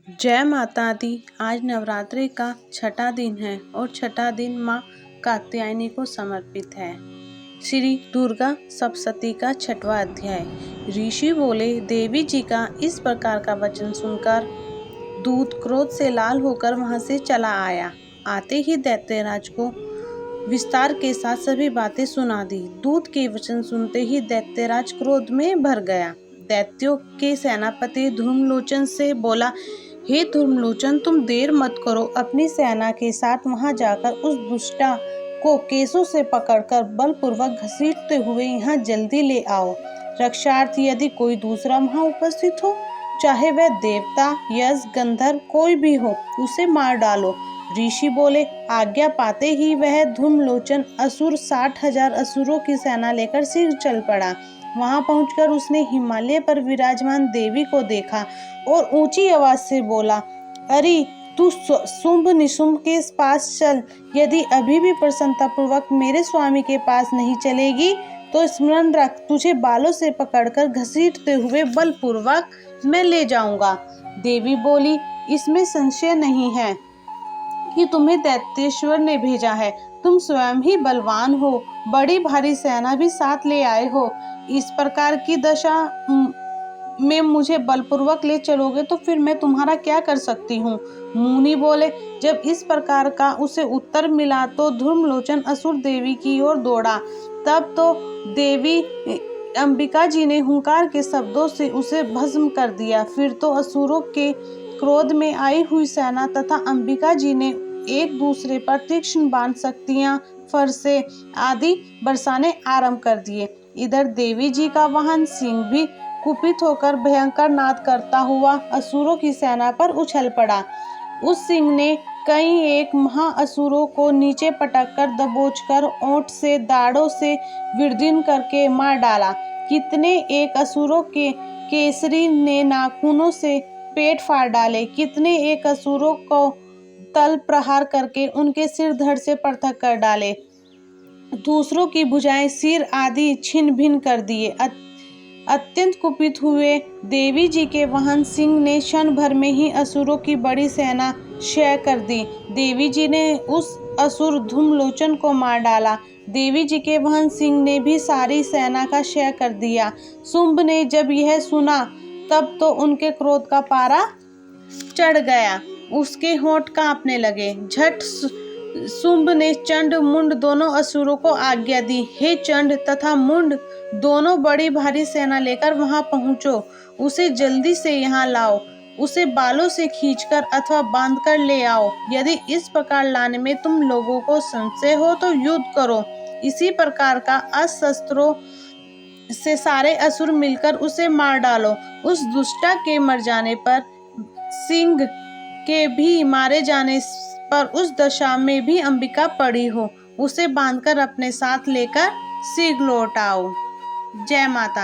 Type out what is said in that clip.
जय माता दी। आज नवरात्रि का छठा दिन है और छठा दिन माँ कात्यायनी को समर्पित है। श्री दुर्गा सप्तशती का छठवां अध्याय। ऋषि बोले, देवी जी का इस प्रकार का वचन सुनकर दूत क्रोध से लाल होकर वहां से चला आया। आते ही दैत्यराज को विस्तार के साथ सभी बातें सुना दी। दूत के वचन सुनते ही दैत्यराज क्रोध में भर गया। दैत्यों के सेनापति धूम्रलोचन से बोला, हे धूम्रलोचन, तुम देर मत करो, अपनी सेना के साथ वहां जाकर उस दुष्टा को केसों से पकड़कर बलपूर्वक घसीटते हुए यहाँ जल्दी ले आओ। रक्षार्थ यदि कोई दूसरा वहां उपस्थित हो, चाहे वह देवता, यक्ष, गंधर्व कोई भी हो, उसे मार डालो। ऋषि बोले, आज्ञा पाते ही वह धूम्रलोचन असुर 60,000 असुरों की सेना लेकर शीघ्र चल पड़ा। वहां पहुंचकर उसने हिमालय पर विराजमान देवी को देखा और ऊंची आवाज से बोला, अरे तू शुंभ निशुंभ के पास चल। यदि अभी भी प्रसन्नता पूर्वक मेरे स्वामी के पास नहीं चलेगी तो स्मरण रख, तुझे बालों से पकड़कर घसीटते हुए बलपूर्वक मैं ले जाऊंगा। देवी बोली, इसमें संशय नहीं है कि तुम्हें दैत्येश्वर ने भेजा है। तुम स्वयं ही बलवान हो, बड़ी भारी सेना भी साथ ले आए हो। इस प्रकार की दशा में मुझे बलपूर्वक ले चलोगे तो फिर मैं तुम्हारा क्या कर सकती हूँ। मुनि बोले, जब इस प्रकार का उसे उत्तर मिला तो धूम्रलोचन असुर देवी की ओर दौड़ा। तब तो देवी अंबिका जी ने हुंकार के शब्दों से उसे भस्म कर दिया। फिर तो असुरों के क्रोध में आई हुई सेना तथा अंबिका जी ने एक दूसरे पर तीक्ष्ण बाण, शक्तियां, फरसे आदि बरसाने आरंभ कर दिए। इधर देवी जी का वाहन सिंह भी कुपित होकर भयंकर नाद करता हुआ असुरों की सेना पर उछल पड़ा। उस सिंह ने कई एक महाअसुरों को नीचे पटककर दबोचकर ओंठ से, दाढ़ों से विदीर्ण करके मार डाला। कितने एक असुरों के केसरी ने नाखूनों से पेट फाड़ डाले। कितने एक असुरों को तल प्रहार करके उनके सिर धड़ से पृथक कर डाले। दूसरों की भुजाएं, सिर आदि छिन्न भिन्न कर दिए। अत्यंत कुपित हुए देवी जी के वाहन सिंह ने क्षण भर में ही असुरों की बड़ी सेना क्षय कर दी। देवी जी ने उस असुर धूम्रलोचन को मार डाला। देवी जी के वाहन सिंह ने भी सारी सेना का क्षय कर दिया। शुंभ ने जब यह सुना तब तो उनके क्रोध का पारा चढ़ गया, उसके होंठ कांपने लगे। झट शुंभ ने चंड मुंड दोनों असुरों को आज्ञा दी, हे चंड तथा मुंड दोनों बड़ी भारी सेना लेकर वहां पहुंचो, उसे जल्दी से यहाँ लाओ। उसे बालों से खींचकर अथवा बांधकर ले आओ। यदि इस प्रकार लाने में तुम लोगों को संशय हो तो युद्ध करो। इसी प्रकार का अस्त्रों से सारे असुर मिलकर उसे मार डालो। उस दुष्टा के मर जाने पर, सिंह के भी मारे जाने पर उस दशा में भी अंबिका पड़ी हो, उसे बांधकर अपने साथ लेकर शीघ्र लौट आओ। जय माता दी।